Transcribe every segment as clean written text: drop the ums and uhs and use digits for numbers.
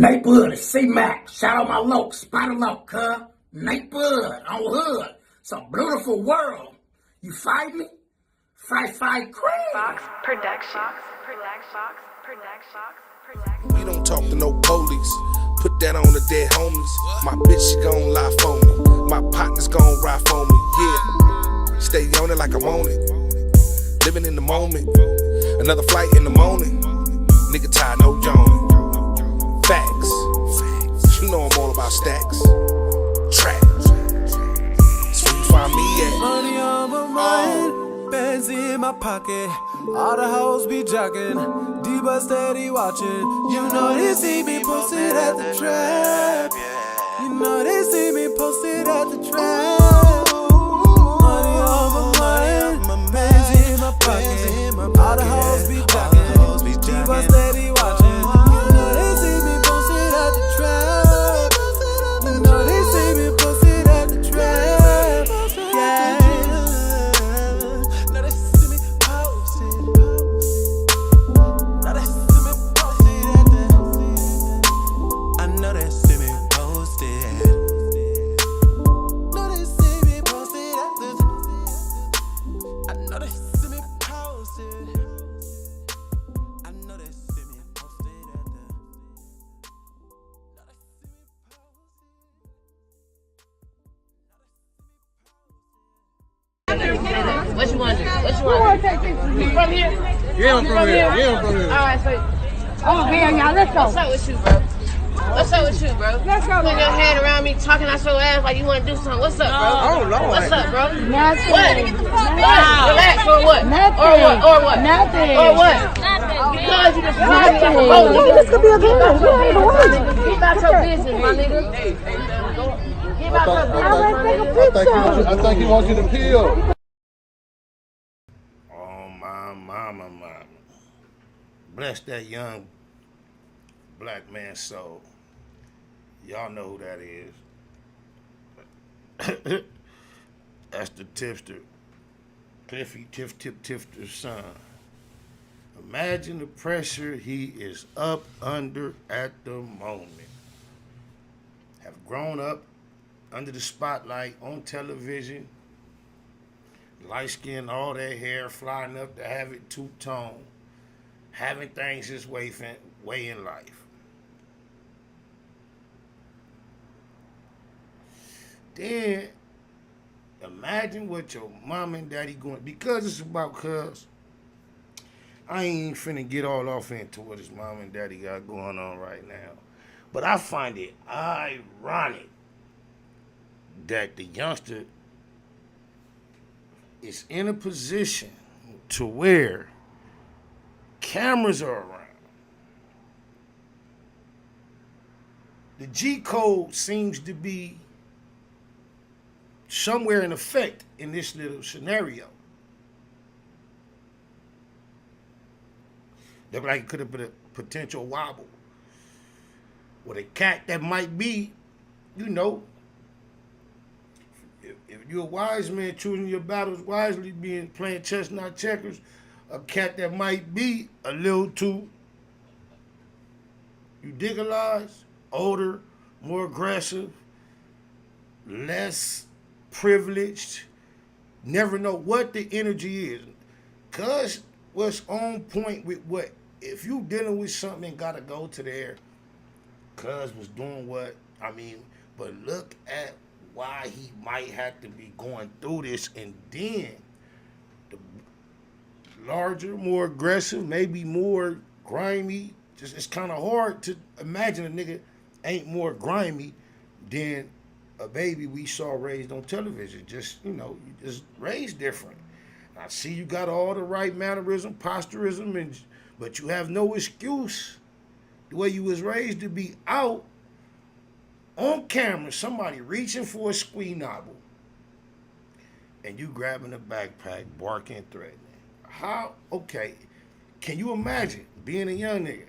Neighborhood is C-Mac. Shout out my loc, spot him up, cuz. Neighborhood on hood. It's a beautiful world. You fight me? Fight, crazy. Fox Production. We don't talk to no police. Put that on the dead homies. My bitch, she gon' lie for me. My partner's gon' ride for me. Yeah. Stay on it like I'm on it. Living in the moment. Another flight in the morning. Nigga tired, no joning. Facts. You know I'm all about stacks. Tracks. That's where you find me at. Money on my mind, bands in my pocket. All the hoes be jocking, D-Bus steady watching. You know they see me posted at the trap. You know they see me posted at the trap. Money on my mind, bands in my pocket. All the hoes be jocking, D-Bus steady watching. You know they see me posted at the trap. You know they see me posted at the trap. Yeah. Now they see me posted. Now they see me posted at the. I know they see me posted. Know they see me posted at the. I know they see me posted. I know they see me posted at the. What you want to do? What you want to do? You from here? Yeah, I'm from here. Yeah, I'm from here. Alright, so. Oh, hell, y'all, let's go. What's up with you, bro? What's up with you, bro? Let's go. Putting your head around me, talking out your ass like you want to do something. What's up, bro? Oh, Lord. What's up, bro? Nothing. What? Relax or what? Nothing. Or what? Or what? Nothing. Or what? Because you just called me like a hoe. Nigga, this could be a good one. Keep about your business, my nigga. Keep about your business, my nigga. I think he wants you to peel. Oh, my mama. Bless that young black man's soul. Y'all know who that is. That's the tipster. Cliffy Tifter's son. Imagine the pressure he is up under at the moment. Have grown up under the spotlight on television. Light skin, all that hair, flying up to have it two-tone. Having things his way in life. Then, imagine what your mom and daddy going, because it's about cuz, I ain't finna get all off into what his mom and daddy got going on right now. But I find it ironic that the youngster is in a position to where cameras are around. The G code seems to be somewhere in effect in this little scenario. Look like it could have been a potential wobble. With a cat that might be, you know, if you're a wise man choosing your battles wisely, playing chess, not checkers, a cat that might be a little too, you digitalized, older, more aggressive, less privileged, never know what the energy is. Cuz what's on point with what, if you dealing with something and gotta go to there, cuz was doing what, but look at why he might have to be going through this, and then the larger, more aggressive, maybe more grimy. Just it's kind of hard to imagine a nigga ain't more grimy than a baby we saw raised on television. Just, you know, you just raised different. I see you got all the right mannerism, posturism, but you have no excuse. The way you was raised to be out on camera, somebody reaching for a squee novel, and you grabbing a backpack, barking, threatening. How? Okay. Can you imagine being a young nigga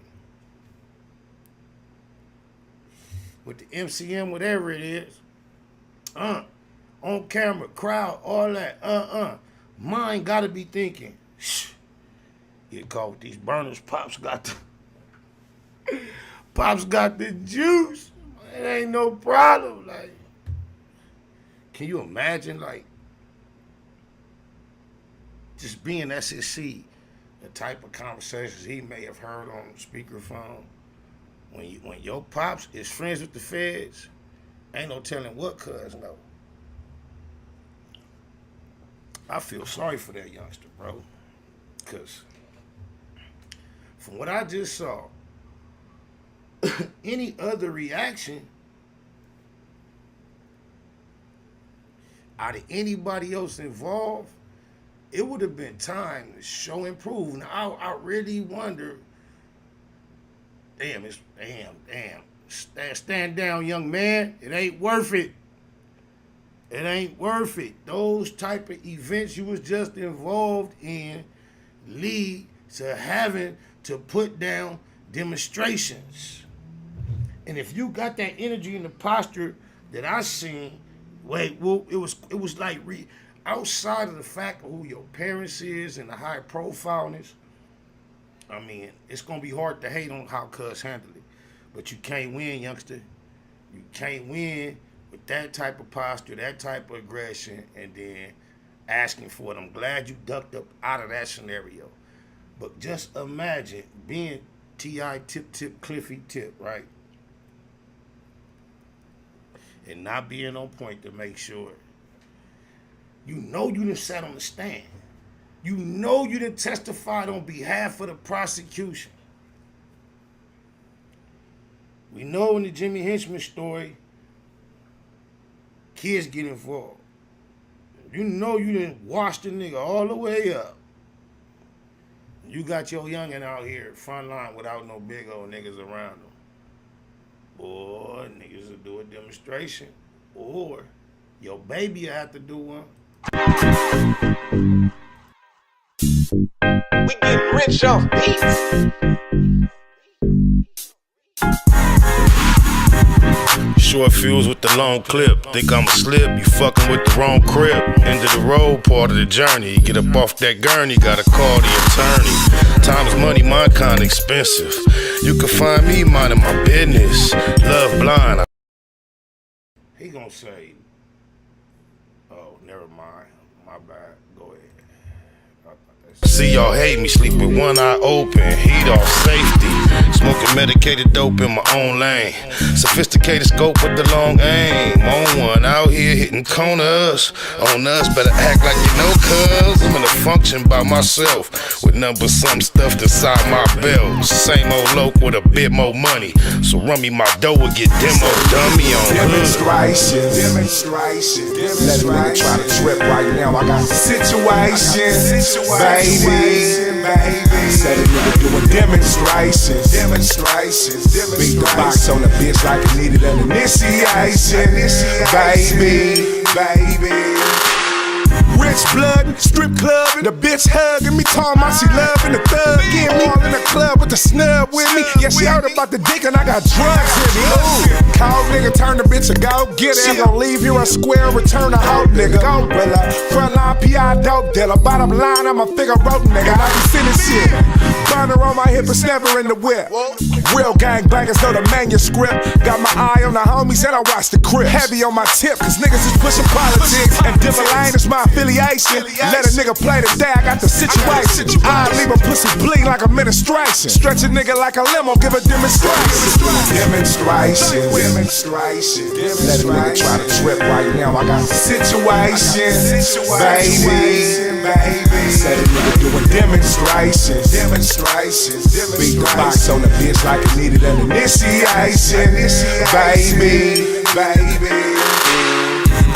with the MCM, whatever it is, on camera, crowd, all that, Mine gotta be thinking, shh, get caught with these burners. Pops got pops got the juice. It ain't no problem. Like, can you imagine, like, just being SSC, the type of conversations he may have heard on speakerphone? When your pops is friends with the feds, ain't no telling what cuz know. I feel sorry for that youngster, bro. Because from what I just saw, any other reaction out of anybody else involved, it would have been time to show and prove. Now, I really wonder, damn, stand down, young man. It ain't worth it. It ain't worth it. Those type of events you was just involved in lead to having to put down demonstrations. And if you got that energy and the posture that I seen, it was like outside of the fact of who your parents is and the high profileness. I mean, it's gonna be hard to hate on how cuz handled it, but you can't win, youngster. You can't win with that type of posture, that type of aggression, and then asking for it. I'm glad you ducked up out of that scenario. But just imagine being T.I. tip, Cliffy tip, right? And not being on point to make sure. You know you done sat on the stand. You know you done testified on behalf of the prosecution. We know in the Jimmy Henchman story, kids get involved. You know you done washed the nigga all the way up. You got your youngin' out here front line without no big old niggas around them. Boy, niggas will do a demonstration. Or your baby will have to do one. We getting rich off beats. Short fuse with the long clip. Think I'ma slip, you fucking with the wrong crib. End of the road, part of the journey. Get up off that gurney, gotta call the attorney. Time is money, mine kinda expensive. You can find me minding my business. Love blind. He gonna say, oh, never mind, my bad, go ahead. See y'all hate me, sleep with one eye open, heat off safety. Smoking medicated dope in my own lane. Sophisticated scope with the long aim. On one, out here hitting corners. On us, better act like you know, cuz I'm in a function by myself. With number some stuff inside my belt. Same old loc with a bit more money. So run me my dough and get demo dummy on demonstrations. Let a nigga try to trip right now. I got situations, baby. Said a nigga doing demonstrations. Beat the box on the bitch like it needed an initiation. Baby. Rich blood, strip club, and the bitch hugging me, talking about she loving the thug. Getting me all in the club with the snub with me. Yeah, she heard about the dick and I got drugs in me. Cold nigga, turn the bitch a go get it. She gon' leave you a square, return a hoe nigga. Go brother, front line P.I. dope dealer. Bottom line, I'm a figure road nigga. I be sending shit. Burner on my hip, it's never in the whip. Real gangbangers know the manuscript. Got my eye on the homies and I watch the crib. Heavy on my tip, cause niggas is pushing politics. And Dimmer Lane is my affiliation. Let a nigga play the day, I got the situation. I leave a pussy bleed like administration. Stretch a nigga like a limo, give a demonstration. Demonstration. Let a nigga try to trip right now. I got the situation, baby. Said a nigga doing demonstrations. Beat the box on the bitch like it needed an initiation. Baby.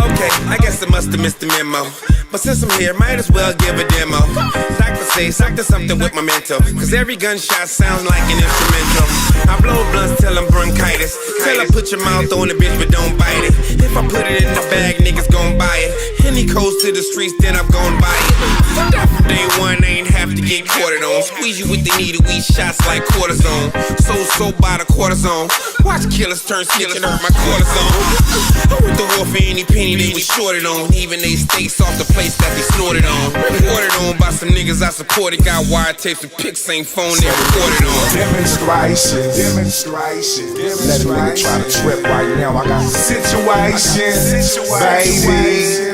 Okay, I guess I must have missed the memo. But since I'm here, might as well give a demo. Doctor say, suck to something with my mental. Cause every gunshot sounds like an instrumental. I blow blunts till I'm bronchitis. Tell her put your mouth on the bitch but don't bite it. If I put it in the bag, niggas gon' buy it. Any coast to the streets, then I'm gon' buy it. That from day one, I ain't have to get quartered on. Squeeze you with the needle, we shots like cortisone. So by the cortisone. Watch killers turn snitch and hurt my cortisone. I went to war for any penny they was shorted on. Even they steaks off the place that they snorted on. Reported on by some niggas I supported. Got wiretaps and pics, same phone they recorded on. Demonstrations. Let a nigga try to trip right now. I got situations, baby.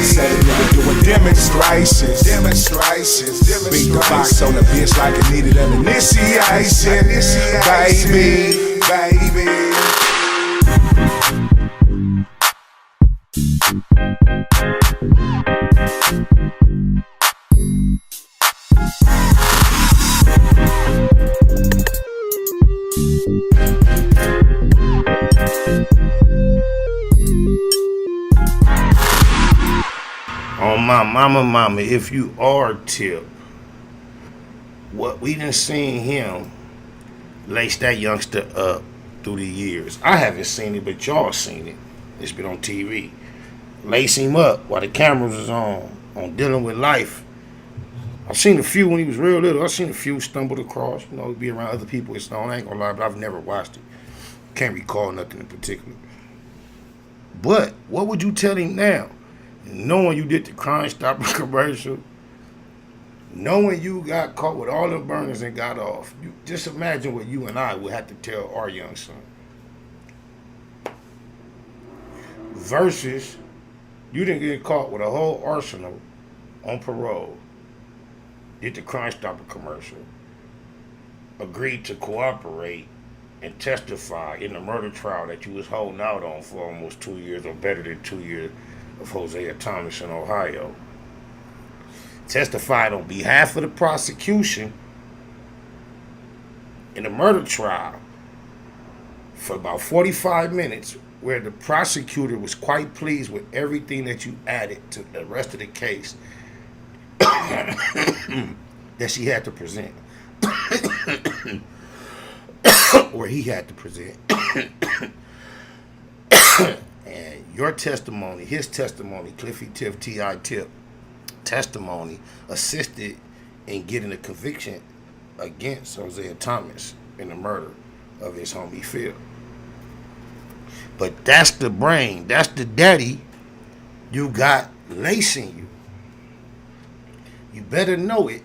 Said a nigga doing demonstrations. Beat the box on the bitch like it needed an initiation, baby. On my mama, if you are Tip, what we done seen him lace that youngster up through the years. I haven't seen it, but y'all seen it. It's been on TV. Lace him up while the cameras was on Dealing with Life. I've seen a few when he was real little. I've seen a few stumbled across, be around other people. It's I ain't gonna lie, but I've never watched it. Can't recall nothing in particular. But what would you tell him now? Knowing you did the Crime Stopper commercial, knowing you got caught with all the burners and got off, you just imagine what you and I would have to tell our young son. Versus, you didn't get caught with a whole arsenal on parole, did the Crime Stopper commercial, agreed to cooperate and testify in the murder trial that you was holding out on for almost 2 years or better than 2 years of Hosea Thomas in Ohio. Testified on behalf of the prosecution in a murder trial for about 45 minutes, where the prosecutor was quite pleased with everything that you added to the rest of the case that she had to present. Or he had to present. And your testimony, his testimony, Cliffy Tip, T.I. Tip testimony assisted in getting a conviction against Hosea Thomas in the murder of his homie Phil. But that's the brain, that's the daddy you got lacing you. You better know it.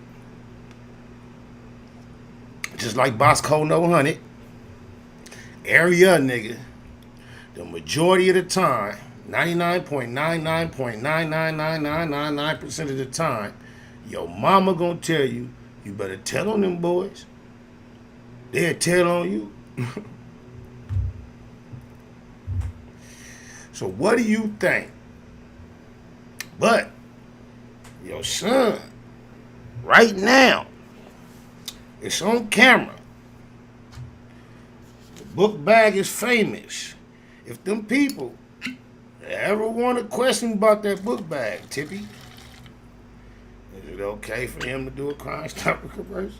Just like Bosco No 100, area nigga, the majority of the time, 99.99.99999% of the time, your mama gonna tell you, you better tell on them boys. They'll tell on you. So what do you think? But your son, right now, it's on camera. The book bag is famous. If them people ever want to question about that book bag, Tippy, is it okay for him to do a Crime Stopper commercial?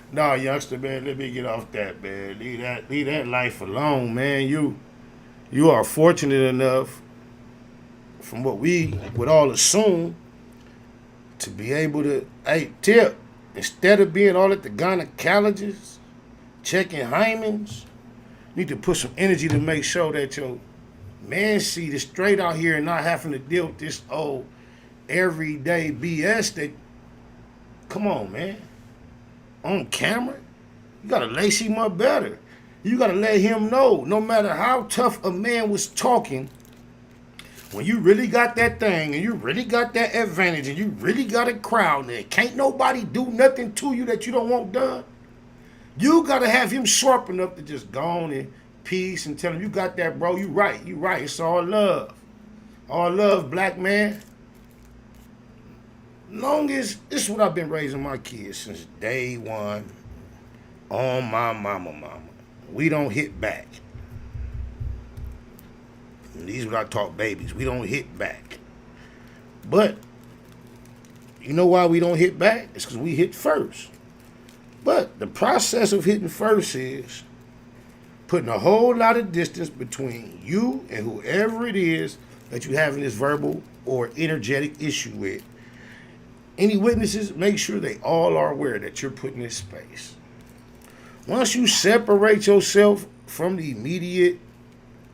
No, youngster, man, let me get off that, man. Leave that life alone, man. You are fortunate enough, from what we would all assume, to be able to, hey, Tip, instead of being all at the gynecologists, checking hymens, you need to put some energy to make sure that your man seat is straight out here and not having to deal with this old everyday BS that, come on, man. On camera, you gotta lace him up better. You gotta let him know, no matter how tough a man was talking, when you really got that thing and you really got that advantage and you really got a crowd and can't nobody do nothing to you that you don't want done, you gotta have him sharp enough to just go on in peace and tell him, you got that, bro, you right, it's all love. All love, black man. Long as, this is what I've been raising my kids since day one, on my mama. We don't hit back. And these are what I taught babies. We don't hit back. But, you know why we don't hit back? It's because we hit first. But the process of hitting first is putting a whole lot of distance between you and whoever it is that you having this verbal or energetic issue with. Any witnesses, make sure they all are aware that you're putting in space. Once you separate yourself from the immediate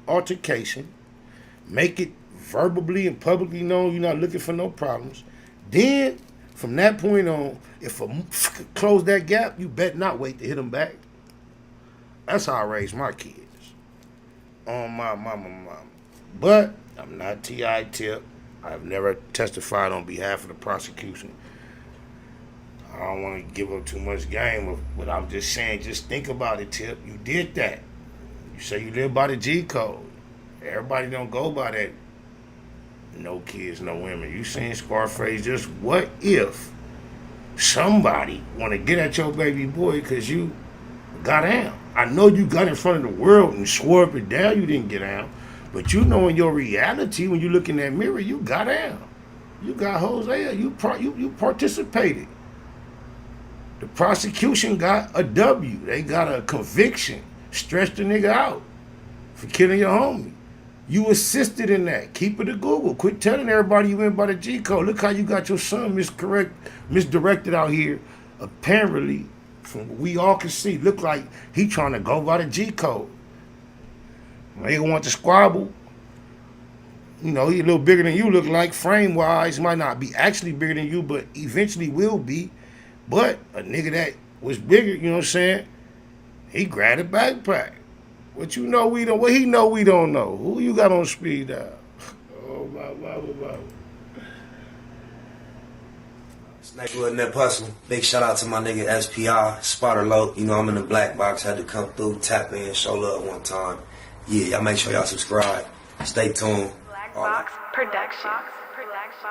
altercation, make it verbally and publicly known you're not looking for no problems. Then, from that point on, if close that gap, you bet not wait to hit them back. That's how I raise my kids. On my mama. But I'm not T.I. Tip. I've never testified on behalf of the prosecution. I don't want to give up too much game, but I'm just saying, just think about it, Tip. You did that. You say you live by the G code. Everybody don't go by that. No kids, no women. You saying Scarface, just what if somebody want to get at your baby boy because you got down? I know you got in front of the world and swore up and down you didn't get down, but you know in your reality, when you look in that mirror, you got down. You got Hosea. You participated. The prosecution got a W. They got a conviction. Stretched the nigga out for killing your homie. You assisted in that. Keep it a Google. Quit telling everybody you went by the G code. Look how you got your son misdirected out here. Apparently, from what we all can see, look like he trying to go by the G code. They want to squabble. You know, he a little bigger than you look like, frame-wise. Might not be actually bigger than you, but eventually will be. But a nigga that was bigger, you know what I'm saying, he grabbed a backpack. What you know we don't, what he know we don't know. Who you got on speed dial? Oh, my. This nigga wasn't that hustle. Big shout out to my nigga SPI, Spotter Low. You know I'm in the black box, had to come through, tap in, show love one time. Yeah, y'all make sure y'all subscribe. Stay tuned. Black Box Production. Production.